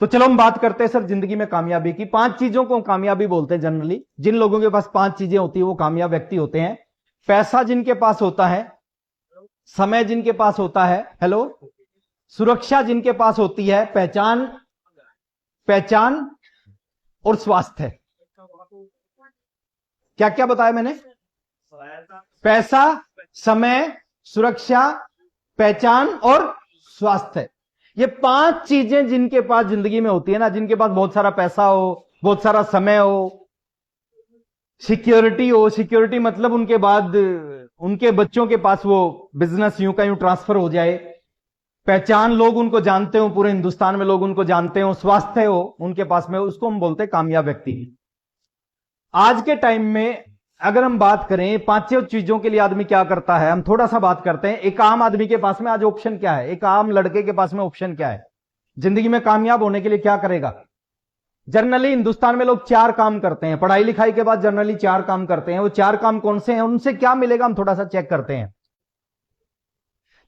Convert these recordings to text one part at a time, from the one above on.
तो चलो हम बात करते हैं सर जिंदगी में कामयाबी की। 5 चीजों को कामयाबी बोलते हैं जनरली। जिन लोगों के पास 5 चीजें होती है वो कामयाब व्यक्ति होते हैं। पैसा जिनके पास होता है, समय जिनके पास होता है, हेलो, सुरक्षा जिनके पास होती है, पहचान और स्वास्थ्य। क्या क्या बताया मैंने? पैसा, समय, सुरक्षा, पहचान और स्वास्थ्य। ये 5 चीजें जिनके पास जिंदगी में होती है ना, जिनके पास बहुत सारा पैसा हो, बहुत सारा समय हो, सिक्योरिटी हो, सिक्योरिटी मतलब उनके बाद उनके बच्चों के पास वो बिजनेस यूं का यूं ट्रांसफर हो जाए, पहचान, लोग उनको जानते हो, पूरे हिंदुस्तान में लोग उनको जानते हो, स्वास्थ्य हो उनके पास में, उसको हम बोलते हैं कामयाब व्यक्ति। आज के टाइम में अगर हम बात करें 5 चीजों के लिए आदमी क्या करता है, हम थोड़ा सा बात करते हैं। एक आम आदमी के पास में आज ऑप्शन क्या है, एक आम लड़के के पास में ऑप्शन क्या है, जिंदगी में कामयाब होने के लिए क्या करेगा? जनरली हिंदुस्तान में लोग 4 काम करते हैं, पढ़ाई लिखाई के बाद जनरली 4 काम करते हैं। वो 4 काम कौन से हैं, उनसे क्या मिलेगा, हम थोड़ा सा चेक करते हैं,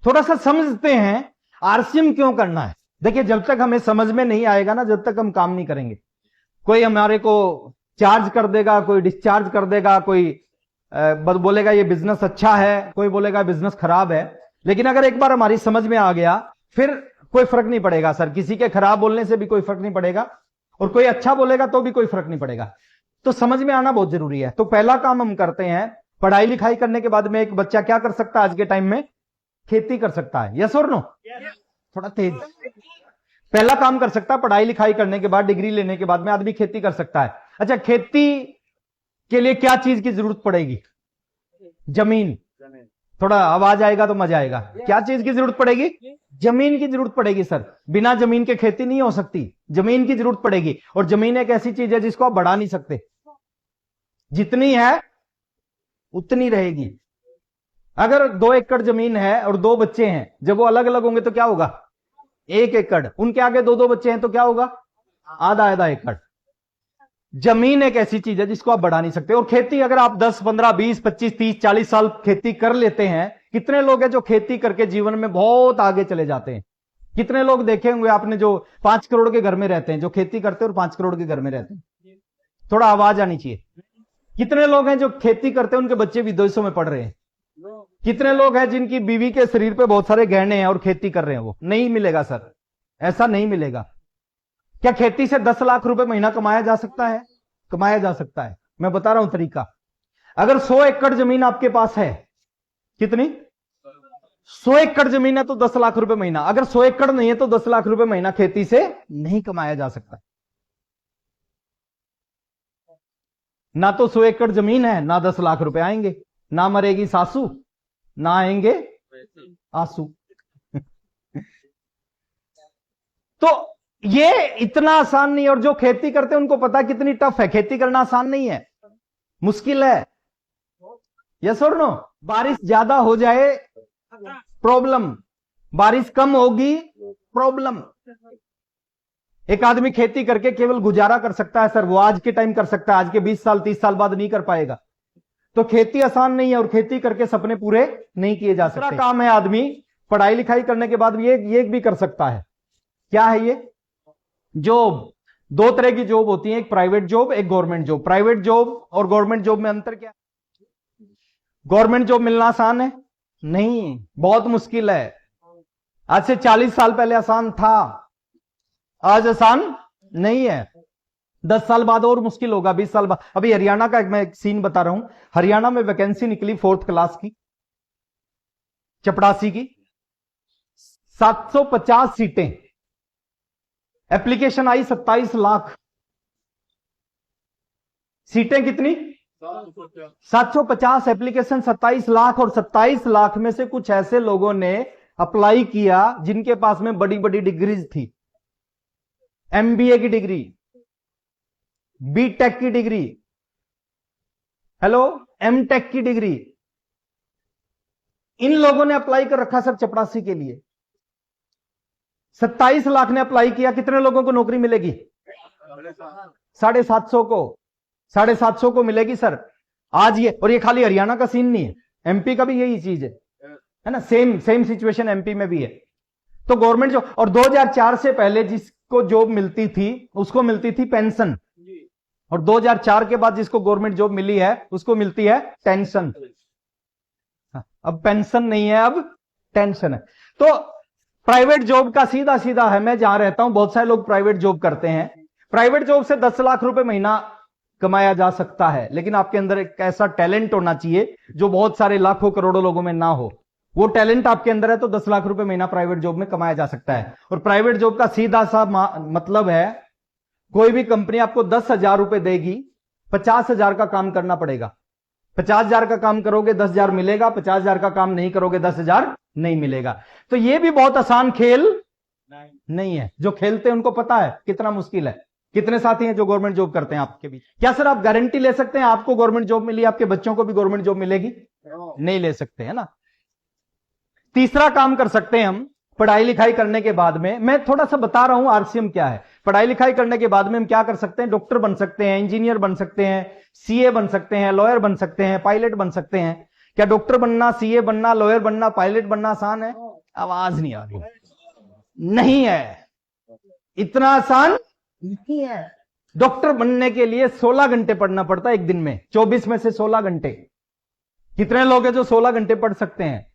थोड़ा सा समझते हैं आरसीएम क्यों करना है। देखिए, जब तक हमें समझ में नहीं आएगा ना, जब तक हम काम नहीं करेंगे। कोई हमारे को चार्ज कर देगा, कोई डिस्चार्ज कर देगा, कोई बोलेगा ये बिजनेस अच्छा है, कोई बोलेगा बिजनेस खराब है। लेकिन अगर एक बार हमारी समझ में आ गया, फिर कोई फर्क नहीं पड़ेगा सर, किसी के खराब बोलने से भी कोई फर्क नहीं पड़ेगा, और कोई अच्छा बोलेगा तो भी कोई फर्क नहीं पड़ेगा। तो समझ में आना बहुत जरूरी है। तो पहला काम हम करते हैं, पढ़ाई लिखाई करने के बाद में एक बच्चा क्या कर सकता है आज के टाइम में? खेती कर सकता है। यस और नो? थोड़ा तेज। पहला काम कर सकता है, पढ़ाई लिखाई करने के बाद, डिग्री लेने के बाद में आदमी खेती कर सकता है। अच्छा, खेती के लिए क्या चीज की जरूरत पड़ेगी? जमीन। थोड़ा आवाज आएगा तो मजा आएगा। क्या चीज की जरूरत पड़ेगी? जमीन की जरूरत पड़ेगी सर। बिना जमीन के खेती नहीं हो सकती, जमीन की जरूरत पड़ेगी। और जमीन एक ऐसी चीज है जिसको आप बढ़ा नहीं सकते, जितनी है उतनी रहेगी। अगर 2 एकड़ जमीन है और 2 बच्चे हैं, जब वो अलग अलग होंगे तो क्या होगा? 1 एकड़। उनके आगे 2 बच्चे हैं तो क्या होगा? आधा आधा एकड़। जमीन एक ऐसी चीज है जिसको आप बढ़ा नहीं सकते। और खेती अगर आप 10, 15, 20, 25, 30, 40 साल खेती कर लेते हैं, कितने लोग हैं जो खेती करके जीवन में बहुत आगे चले जाते हैं? कितने लोग देखे होंगे आपने जो 5 करोड़ के घर में रहते हैं, जो खेती करते हैं और 5 करोड़ के घर में रहते हैं? थोड़ा आवाज आनी चाहिए। कितने लोग हैं जो खेती करते हैं, उनके बच्चे विदेशों में पढ़ रहे हैं? कितने लोग हैं जिनकी बीवी के शरीर पे बहुत सारे गहने हैं और खेती कर रहे हैं? वो नहीं मिलेगा सर, ऐसा नहीं मिलेगा। क्या खेती से 10 लाख रुपए महीना कमाया जा सकता है? कमाया जा सकता है। मैं बता रहा हूं तरीका। अगर 100 एकड़ जमीन आपके पास है, कितनी? 100 एकड़ जमीन है तो 10 लाख रुपए महीना। अगर 100 एकड़ नहीं है तो 10 लाख रुपए महीना खेती से नहीं कमाया जा सकता। ना तो 100 एकड़ जमीन है, ना 10 लाख रुपए आएंगे, ना मरेगी सासू, ना आएंगे आंसू। तो ये इतना आसान नहीं है। और जो खेती करते हैं उनको पता है कितनी टफ है खेती करना। आसान नहीं है, मुश्किल है। यस और नो? बारिश ज्यादा हो जाए प्रॉब्लम, बारिश कम होगी प्रॉब्लम। एक आदमी खेती करके केवल गुजारा कर सकता है सर, वो आज के टाइम कर सकता है, आज के 20 साल 30 साल बाद नहीं कर पाएगा। तो खेती आसान नहीं है, और खेती करके सपने पूरे नहीं किए जा सकते। दूसरा काम है, आदमी पढ़ाई लिखाई करने के बाद ये भी कर सकता है। क्या है ये? जॉब। 2 तरह की जॉब होती है, एक प्राइवेट जॉब, एक गवर्नमेंट जॉब। प्राइवेट जॉब और गवर्नमेंट जॉब में अंतर क्या है? गवर्नमेंट जॉब मिलना आसान है? नहीं, बहुत मुश्किल है। आज से 40 साल पहले आसान था, आज आसान नहीं है। 10 साल बाद और मुश्किल होगा, 20 साल बाद। अभी हरियाणा का मैं एक सीन बता रहा हूं। हरियाणा में वैकेंसी निकली 4th क्लास की, चपड़ासी की, 750 सीटें, एप्लीकेशन आई 27 लाख। सीटें कितनी? 750, एप्लीकेशन 27 लाख। और 27 लाख में से कुछ ऐसे लोगों ने अप्लाई किया जिनके पास में बड़ी बड़ी डिग्रीज थी। एमबीए की डिग्री, बीटेक की डिग्री, हेलो, एमटेक की डिग्री। इन लोगों ने अप्लाई कर रखा सर चपरासी के लिए। 27 लाख ने अप्लाई किया, कितने लोगों को नौकरी मिलेगी? 750 को। 750 को मिलेगी सर आज ये। और ये खाली हरियाणा का सीन नहीं है, एमपी का भी यही चीज है ना, सेम सिचुएशन एमपी में भी है। तो गवर्नमेंट जो, और 2004 से पहले जिसको जॉब मिलती थी उसको मिलती थी पेंशन, और 2004 के बाद जिसको गवर्नमेंट जॉब मिली है उसको मिलती है टेंशन। अब पेंशन नहीं है, अब टेंशन है। तो प्राइवेट जॉब का सीधा सीधा है, मैं जहां रहता हूं बहुत सारे लोग प्राइवेट जॉब करते हैं। प्राइवेट जॉब से 10 लाख रुपए महीना कमाया जा सकता है, लेकिन आपके अंदर एक ऐसा टैलेंट होना चाहिए जो बहुत सारे लाखों करोड़ों लोगों में ना हो। वो टैलेंट आपके अंदर है तो 10 लाख रुपए महीना प्राइवेट जॉब में कमाया जा सकता है। और प्राइवेट जॉब का सीधा सा मतलब है, कोई भी कंपनी आपको 10,000 रुपए देगी, 50,000 का काम करना पड़ेगा। 50,000 का काम करोगे 10,000 मिलेगा, 50,000 का काम नहीं करोगे 10,000 नहीं मिलेगा। तो ये भी बहुत आसान खेल नहीं है। जो खेलते हैं उनको पता है कितना मुश्किल है। कितने साथी हैं जो गवर्नमेंट जॉब करते हैं आपके बीच? क्या सर आप गारंटी ले सकते हैं आपको गवर्नमेंट जॉब मिली, आपके बच्चों को भी गवर्नमेंट जॉब मिलेगी? नहीं ले सकते, है ना। तीसरा काम कर सकते हैं हम पढ़ाई लिखाई करने के बाद में, मैं थोड़ा सा बता रहा हूं आरसीएम क्या है। पढ़ाई लिखाई करने के बाद में हम क्या कर सकते हैं? डॉक्टर बन सकते हैं, इंजीनियर बन सकते हैं, सीए बन सकते हैं, लॉयर बन सकते हैं, पायलट बन सकते हैं। क्या डॉक्टर बनना, सीए बनना, लॉयर बनना, पायलट बनना आसान है? आवाज नहीं आ रही। नहीं है, इतना आसान नहीं है। डॉक्टर बनने के लिए 16 घंटे पढ़ना पड़ता है एक दिन में, 24 में से 16 घंटे। कितने लोग हैं जो 16 घंटे पढ़ सकते हैं?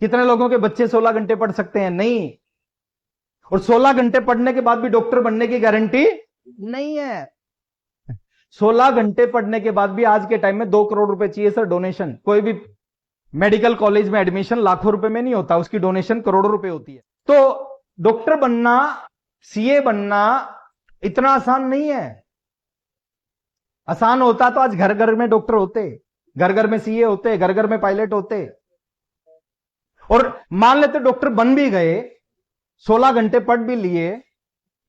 कितने लोगों के बच्चे 16 घंटे पढ़ सकते हैं? नहीं। और 16 घंटे पढ़ने के बाद भी डॉक्टर बनने की गारंटी नहीं है। 16 घंटे पढ़ने के बाद भी आज के टाइम में 2 करोड़ रुपए चाहिए सर डोनेशन। कोई भी मेडिकल कॉलेज में एडमिशन लाखों रुपए में नहीं होता, उसकी डोनेशन करोड़ों रुपए होती है। तो डॉक्टर बनना, सीए बनना इतना आसान नहीं है। आसान होता तो आज घर घर में डॉक्टर होते, घर घर में सीए होते, घर घर में पायलट होते। और मान लेते डॉक्टर बन भी गए, 16 घंटे पढ़ भी लिए,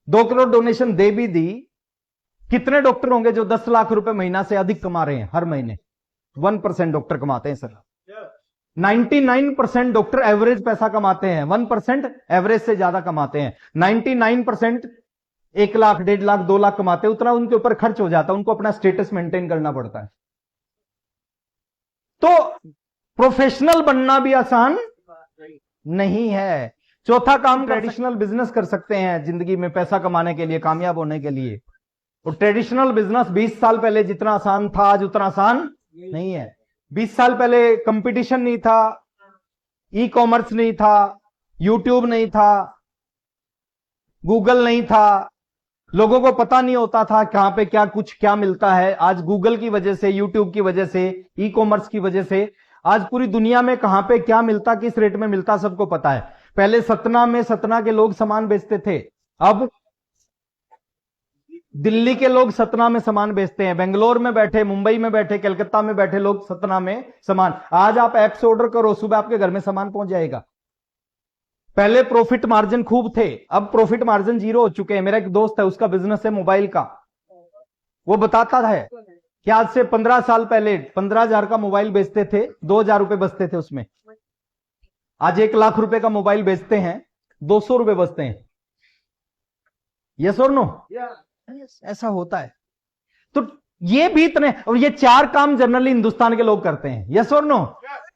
2 करोड़ डोनेशन दे भी दी, कितने डॉक्टर होंगे जो 10 लाख रुपए महीना से अधिक कमा रहे हैं हर महीने? 1% डॉक्टर कमाते हैं सर। 99% डॉक्टर एवरेज पैसा कमाते हैं, 1% एवरेज से ज्यादा कमाते हैं। 99% 1 लाख, 1.5 लाख, 2 लाख कमाते हैं, उतना उनके ऊपर खर्च हो जाता है, उनको अपना स्टेटस मेंटेन करना पड़ता है। तो प्रोफेशनल बनना भी आसान नहीं है। चौथा काम, ट्रेडिशनल बिजनेस कर सकते हैं जिंदगी में पैसा कमाने के लिए, कामयाब होने के लिए। और ट्रेडिशनल बिजनेस 20 साल पहले जितना आसान था आज उतना आसान नहीं है। 20 साल पहले कंपटीशन नहीं था, ई कॉमर्स नहीं था, यूट्यूब नहीं था, गूगल नहीं था, लोगों को पता नहीं होता था कहां पे क्या मिलता है। आज गूगल की वजह से, यूट्यूब की वजह से, ई कॉमर्स की वजह से आज पूरी दुनिया में कहां पे क्या मिलता, किस रेट में मिलता, सबको पता है। पहले सतना के लोग सामान बेचते थे, अब दिल्ली के लोग सतना में सामान बेचते हैं। बेंगलोर में बैठे, मुंबई में बैठे, कलकत्ता में बैठे लोग सतना में सामान। आज आप ऐप से ऑर्डर करो, सुबह आपके घर में सामान पहुंच जाएगा। पहले प्रॉफिट मार्जिन खूब थे, अब प्रॉफिट मार्जिन 0 हो चुके हैं। मेरा एक दोस्त है, उसका बिजनेस है मोबाइल का। वो बताता है कि आज से 15 साल पहले 15,000 का मोबाइल बेचते थे, 2,000 रुपए बचते थे उसमें। आज 1 लाख रुपए का मोबाइल बेचते हैं, 200 रुपए बचते हैं। यस और नो? ऐसा होता है। तो ये भी इतने, और ये 4 काम जनरली हिंदुस्तान के लोग करते हैं। यस और नो?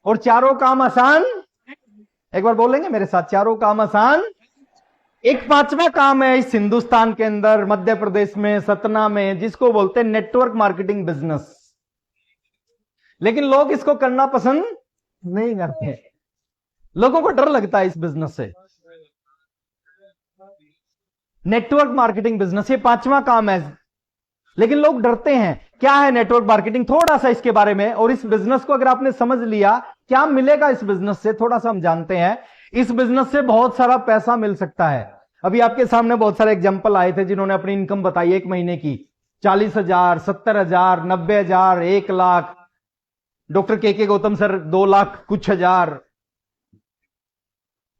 और चारों काम आसान, एक बार बोलेंगे मेरे साथ, चारों काम आसान। एक 5वां काम है इस हिंदुस्तान के अंदर, मध्य प्रदेश में, सतना में, जिसको बोलते हैं नेटवर्क मार्केटिंग बिजनेस। लेकिन लोग इसको करना पसंद नहीं करते, लोगों को डर लगता है इस बिजनेस से। नेटवर्क मार्केटिंग बिजनेस, ये 5वां काम है, लेकिन लोग डरते हैं। क्या है नेटवर्क मार्केटिंग? थोड़ा सा इसके बारे में, और इस बिजनेस को अगर आपने समझ लिया क्या मिलेगा इस बिजनेस से, थोड़ा सा हम जानते हैं। इस बिजनेस से बहुत सारा पैसा मिल सकता है। अभी आपके सामने बहुत सारे एग्जांपल आए थे जिन्होंने अपनी इनकम बताई एक महीने की, 40,000, 70,000, 90,000, 1 लाख। डॉक्टर के गौतम सर 2 लाख कुछ हजार,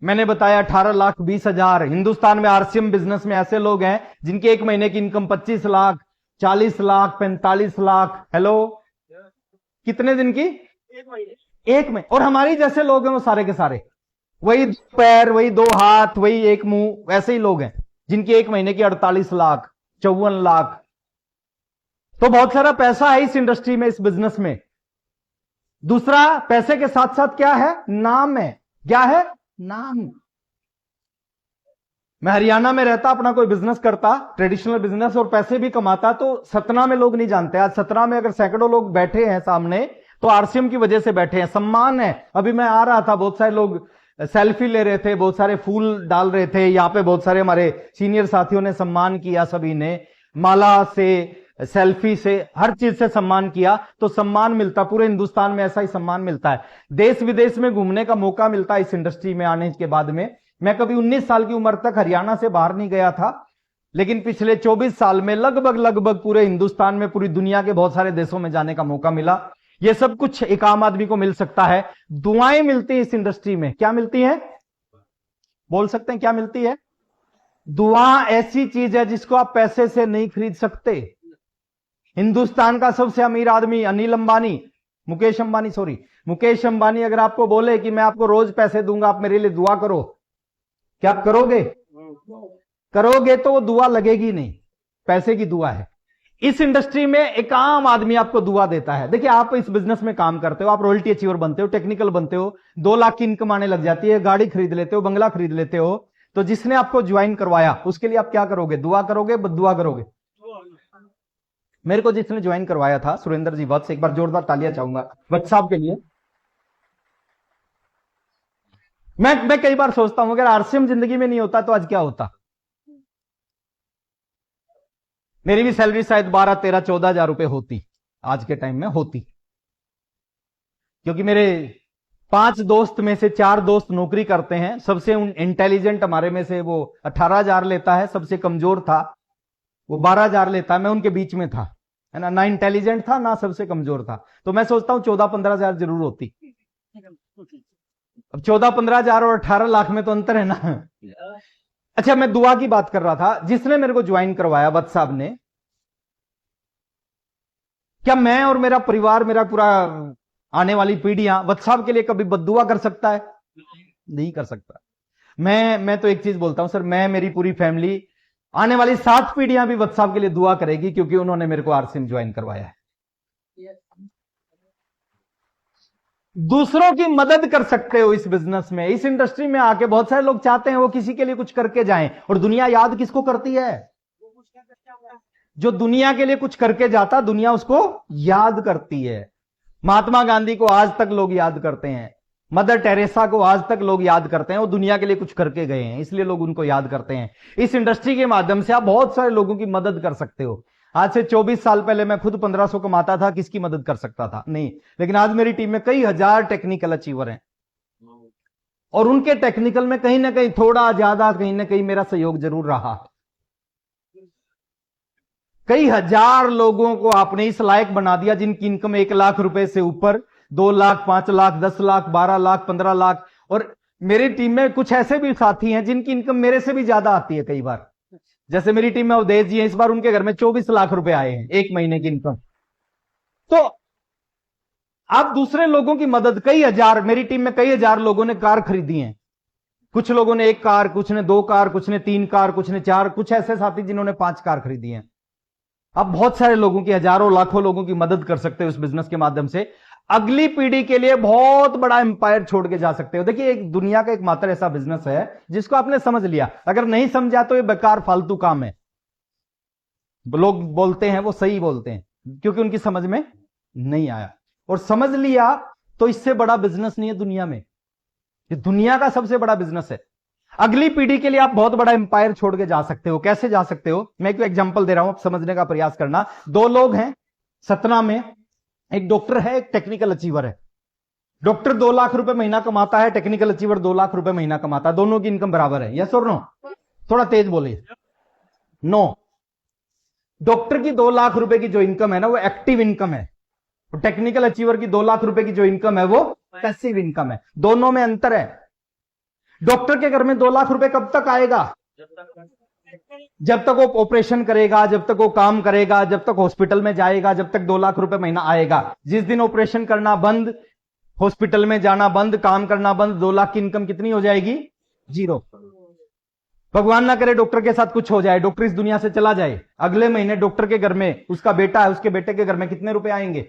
मैंने बताया 18 लाख 20,000। हिंदुस्तान में आरसीएम बिजनेस में ऐसे लोग हैं जिनकी एक महीने की इनकम 25 लाख, 40 लाख, 45 लाख। हेलो, कितने दिन की? एक में। और हमारी जैसे लोग हैं वो सारे के सारे, वही 2 पैर, वही 2 हाथ, वही 1 मुंह, ऐसे ही लोग हैं जिनकी एक महीने की 48 लाख, 54 लाख। तो बहुत सारा पैसा है इस इंडस्ट्री में, इस बिजनेस में। दूसरा, पैसे के साथ साथ क्या है? नाम है। क्या है? नाम। मैं हरियाणा में रहता, अपना कोई बिजनेस करता, ट्रेडिशनल बिजनेस, और पैसे भी कमाता, तो सतना में लोग नहीं जानते। आज सतना में अगर सैकड़ों लोग बैठे हैं सामने, तो आरसीएम की वजह से बैठे हैं, सम्मान है। अभी मैं आ रहा था, बहुत सारे लोग सेल्फी ले रहे थे, बहुत सारे फूल डाल रहे थे, यहां पे बहुत सारे हमारे सीनियर साथियों ने सम्मान किया, सभी ने माला से, सेल्फी से, हर चीज से सम्मान किया। तो सम्मान मिलता, पूरे हिंदुस्तान में ऐसा ही सम्मान मिलता है। देश विदेश में घूमने का मौका मिलता है इस इंडस्ट्री में आने के बाद में। मैं कभी 19 साल की उम्र तक हरियाणा से बाहर नहीं गया था, लेकिन पिछले 24 साल में लगभग पूरे हिंदुस्तान में, पूरी दुनिया के बहुत सारे देशों में जाने का मौका मिला। यह सब कुछ एक आम आदमी को मिल सकता है। दुआएं मिलती है इस इंडस्ट्री में। क्या मिलती है? बोल सकते हैं क्या मिलती है? दुआ ऐसी चीज है जिसको आप पैसे से नहीं खरीद सकते। हिंदुस्तान का सबसे अमीर आदमी मुकेश अंबानी अगर आपको बोले कि मैं आपको रोज पैसे दूंगा, आप मेरे लिए दुआ करो, क्या आप करोगे? करोगे तो वो दुआ लगेगी नहीं, पैसे की दुआ है। इस इंडस्ट्री में एक आम आदमी आपको दुआ देता है। देखिए, आप इस बिजनेस में काम करते हो, आप रॉयल्टी अचीवर बनते हो, टेक्निकल बनते हो, 2 लाख की इनकम आने लग जाती है, गाड़ी खरीद लेते हो, बंगला खरीद लेते हो, तो जिसने आपको ज्वाइन करवाया उसके लिए आप क्या करोगे? दुआ करोगे, बद्दुआ करोगे? मेरे को जिसने ज्वाइन करवाया था, सुरेंद्र जी वत्स, एक बार जोरदार तालियां चाहूंगा वत्स साहब के लिए। मैं कई बार सोचता हूं, अगर आरसीएम जिंदगी में नहीं होता तो आज क्या होता। मेरी भी सैलरी शायद 12, 13, 14 हजार रुपए होती, आज के टाइम में होती, क्योंकि मेरे 5 दोस्त में से 4 दोस्त नौकरी करते हैं। सबसे इंटेलिजेंट हमारे में से वो 18,000 लेता है, सबसे कमजोर था वो 12,000 लेता है, मैं उनके बीच में था, है ना इंटेलिजेंट था ना सबसे कमजोर था। तो मैं सोचता हूं 14-15 हजार जरूर होती। अब 14-15 हजार और 18 लाख में तो अंतर है ना। अच्छा, मैं दुआ की बात कर रहा था। जिसने मेरे को ज्वाइन करवाया, वत्स साहब ने, क्या मैं और मेरा परिवार, मेरा पूरा आने वाली पीढ़ियां वत्स साहब के लिए कभी बद्दुआ कर सकता है? नहीं कर सकता। मैं तो एक चीज बोलता हूं सर, मैं, मेरी पूरी फैमिली, आने वाली 7 पीढ़ियां भी वत्स साहब के लिए दुआ करेगी, क्योंकि उन्होंने मेरे को आरसीएम ज्वाइन करवाया है। दूसरों की मदद कर सकते हो इस बिजनेस में, इस इंडस्ट्री में आके। बहुत सारे लोग चाहते हैं वो किसी के लिए कुछ करके जाएं, और दुनिया याद किसको करती है? जो दुनिया के लिए कुछ करके जाता, दुनिया उसको याद करती है। महात्मा गांधी को आज तक लोग याद करते हैं, मदर टेरेसा को आज तक लोग याद करते हैं, वो दुनिया के लिए कुछ करके गए हैं, इसलिए लोग उनको याद करते हैं। इस इंडस्ट्री के माध्यम से आप बहुत सारे लोगों की मदद कर सकते हो। आज से 24 साल पहले मैं खुद 1500 कमाता था, किसकी मदद कर सकता था? नहीं। लेकिन आज मेरी टीम में कई हजार टेक्निकल अचीवर हैं, और उनके टेक्निकल में कहीं ना कहीं थोड़ा ज्यादा, कहीं ना कहीं मेरा सहयोग जरूर रहा। कई हजार लोगों को आपने इस लायक बना दिया जिनकी इनकम 1 लाख रुपए से ऊपर, 2 लाख, 5 लाख, 10 लाख, 12 लाख, 15 लाख। और मेरी टीम में कुछ ऐसे भी साथी हैं जिनकी इनकम मेरे से भी ज्यादा आती है कई बार। जैसे मेरी टीम में अवधेश जी हैं, इस बार उनके घर में 24 लाख रुपए आए हैं 1 महीने की इनकम। तो आप दूसरे लोगों की मदद, कई हजार, मेरी टीम में कई हजार लोगों ने कार खरीदी है। कुछ लोगों ने 1 कार, कुछ ने 2 कार, कुछ ने 3 कार, कुछ ने 4, कुछ ऐसे साथी जिन्होंने 5 कार खरीदी है। आप बहुत सारे लोगों की, हजारों लाखों लोगों की मदद कर सकते हो इस बिजनेस के माध्यम से। अगली पीढ़ी के लिए बहुत बड़ा एम्पायर छोड़ के जा सकते हो। देखिए, एक दुनिया का एकमात्र ऐसा बिजनेस है जिसको आपने समझ लिया, अगर नहीं समझा तो ये बेकार फालतू काम है। लोग बोलते हैं वो सही बोलते हैं, क्योंकि उनकी समझ में नहीं आया। और समझ लिया तो इससे बड़ा बिजनेस नहीं है दुनिया में, ये दुनिया का सबसे बड़ा बिजनेस है। अगली पीढ़ी के लिए आप बहुत बड़ा एम्पायर छोड़ के जा सकते हो। कैसे जा सकते हो? मैं एक एग्जांपल दे रहा हूं, आप समझने का प्रयास करना। 2 लोग हैं सतना में, एक डॉक्टर है, एक टेक्निकल अचीवर है। डॉक्टर 2 लाख रुपए महीना कमाता है, टेक्निकल अचीवर 2 लाख रुपए महीना कमाता है। दोनों की इनकम बराबर है, यस और नो? थोड़ा तेज बोलिए। नो। डॉक्टर की 2 लाख रुपए की जो इनकम है ना, वो एक्टिव इनकम है। टेक्निकल अचीवर की 2 लाख रुपए की जो इनकम है वो पैसिव इनकम है। दोनों में अंतर है। डॉक्टर के घर में 2 लाख रुपए कब तक आएगा? जब तक वो ऑपरेशन करेगा, जब तक वो काम करेगा, जब तक हॉस्पिटल में जाएगा, जब तक 2 लाख रुपए महीना आएगा। जिस दिन ऑपरेशन करना बंद, हॉस्पिटल में जाना बंद, काम करना बंद, 2 लाख की इनकम कितनी हो जाएगी? 0। भगवान ना करे डॉक्टर के साथ कुछ हो जाए, डॉक्टर इस दुनिया से चला जाए, अगले महीने डॉक्टर के घर में उसका बेटा है, उसके बेटे के घर में कितने रुपए आएंगे?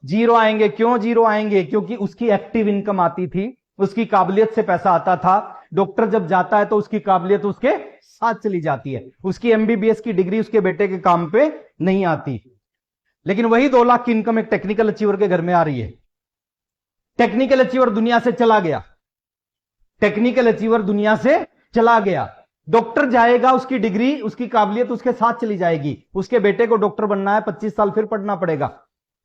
0 आएंगे। क्यों 0 आएंगे? क्योंकि उसकी एक्टिव इनकम आती थी, उसकी काबिलियत से पैसा आता था। डॉक्टर जब जाता है तो उसकी काबिलियत उसके साथ चली जाती है, उसकी एमबीबीएस की डिग्री उसके बेटे के काम पे नहीं आती। लेकिन वही 2 लाख की इनकम एक टेक्निकल अचीवर के घर में आ रही है। टेक्निकल अचीवर दुनिया से चला गया, टेक्निकल अचीवर दुनिया से चला गया। डॉक्टर जाएगा, उसकी डिग्री उसकी काबिलियत उसके साथ चली जाएगी। उसके बेटे को डॉक्टर बनना है, 25 साल फिर पढ़ना पड़ेगा,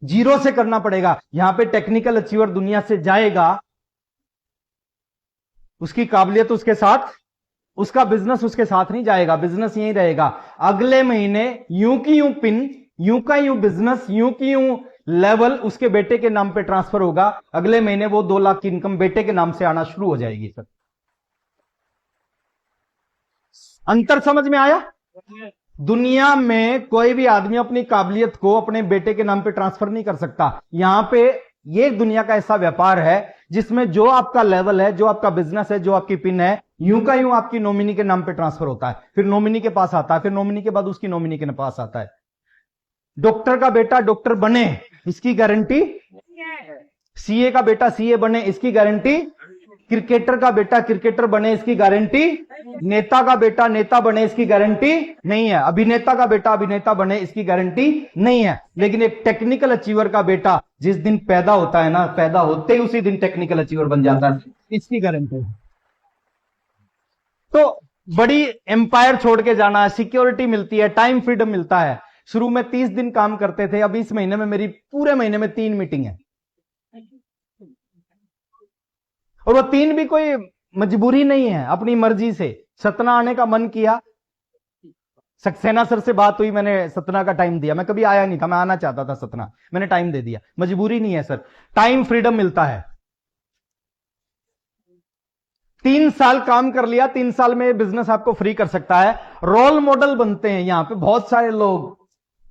जीरो से करना पड़ेगा। यहां पे टेक्निकल अचीवर दुनिया से जाएगा, उसकी काबिलियत उसके साथ, उसका बिजनेस उसके साथ नहीं जाएगा, बिजनेस यहीं रहेगा। अगले महीने यूं की यूं पिन, यूं का यूं बिजनेस, यूं की यूं लेवल उसके बेटे के नाम पे ट्रांसफर होगा। अगले महीने वो 2 लाख की इनकम बेटे के नाम से आना शुरू हो जाएगी। सर अंतर समझ में आया? दुनिया में कोई भी आदमी अपनी काबिलियत को अपने बेटे के नाम पे ट्रांसफर नहीं कर सकता। यहां पे ये दुनिया का ऐसा व्यापार है जिसमें जो आपका लेवल है, जो आपका बिजनेस है, जो आपकी पिन है, यूं का यूं आपकी नॉमिनी के नाम पे ट्रांसफर होता है, फिर नॉमिनी के पास आता है, फिर नॉमिनी के बाद उसकी नॉमिनी के पास आता है। डॉक्टर का बेटा डॉक्टर बने इसकी गारंटी, सीए का बेटा सीए बने इसकी गारंटी, क्रिकेटर का बेटा क्रिकेटर बने इसकी गारंटी, नेता का बेटा नेता बने इसकी गारंटी नहीं है, अभिनेता का बेटा अभिनेता बने इसकी गारंटी नहीं है। लेकिन एक टेक्निकल अचीवर का बेटा जिस दिन पैदा होता है ना, पैदा होते ही उसी दिन टेक्निकल अचीवर बन जाता है, इसकी गारंटी है। तो बड़ी एम्पायर छोड़ के जाना है, सिक्योरिटी मिलती है, टाइम फ्रीडम मिलता है। शुरू में 30 दिन काम करते थे, अब इस महीने में मेरी पूरे महीने में 3 मीटिंग है, और वो 3 भी कोई मजबूरी नहीं है, अपनी मर्जी से। सतना आने का मन किया, सक्सेना सर से बात हुई, मैंने सतना का टाइम दिया। मैं कभी आया नहीं था, मैं आना चाहता था सतना, मैंने टाइम दे दिया। मजबूरी नहीं है सर, टाइम फ्रीडम मिलता है। 3 साल काम कर लिया, 3 साल में बिजनेस आपको फ्री कर सकता है। रोल मॉडल बनते हैं यहां पे बहुत सारे लोग।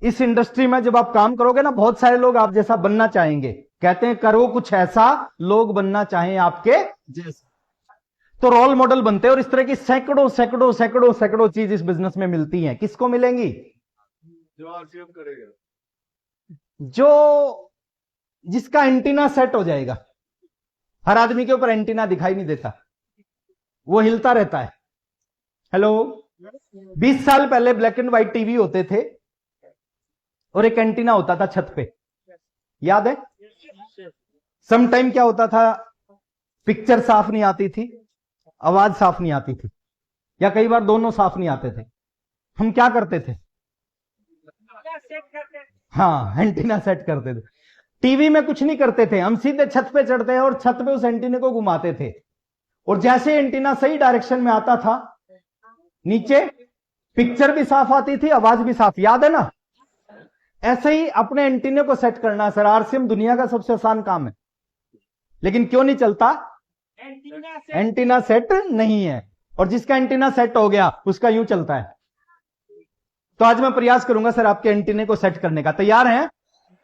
इस इंडस्ट्री में जब आप काम करोगे ना, बहुत सारे लोग आप जैसा बनना चाहेंगे। कहते हैं करो कुछ ऐसा लोग बनना चाहें आपके जैसा, तो रोल मॉडल बनते हैं। और इस तरह की सैकड़ों सैकड़ों सैकड़ों सैकड़ों चीज इस बिजनेस में मिलती हैं। किसको मिलेंगी? जो आरसीएम करेगा, जो जिसका एंटीना सेट हो जाएगा। हर आदमी के ऊपर एंटीना दिखाई नहीं देता, वो हिलता रहता है। हेलो, 20 साल पहले ब्लैक एंड व्हाइट टीवी होते थे और एक एंटीना होता था छत पे, याद है? सम टाइम क्या होता था, पिक्चर साफ नहीं आती थी, आवाज साफ नहीं आती थी, या कई बार दोनों साफ नहीं आते थे। हम क्या करते थे? हाँ, एंटीना सेट करते थे। टीवी में कुछ नहीं करते थे, हम सीधे छत पे चढ़ते हैं और छत पे उस एंटीने को घुमाते थे, और जैसे एंटीना सही डायरेक्शन में आता था, नीचे पिक्चर भी साफ आती थी, आवाज भी साफ, याद है ना? ऐसे ही अपने एंटीने को सेट करना। सर आरसीएम दुनिया का सबसे आसान काम है, लेकिन क्यों नहीं चलता? एंटीना सेट नहीं है। और जिसका एंटीना सेट हो गया उसका यूं चलता है। तो आज मैं प्रयास करूंगा सर आपके एंटीने को सेट करने का। तैयार हैं?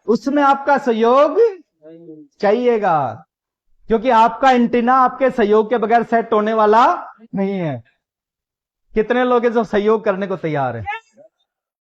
उसमें आपका सहयोग चाहिएगा, क्योंकि आपका एंटीना आपके सहयोग के बगैर सेट होने वाला नहीं है। कितने लोग हैं जो सहयोग करने को तैयार है?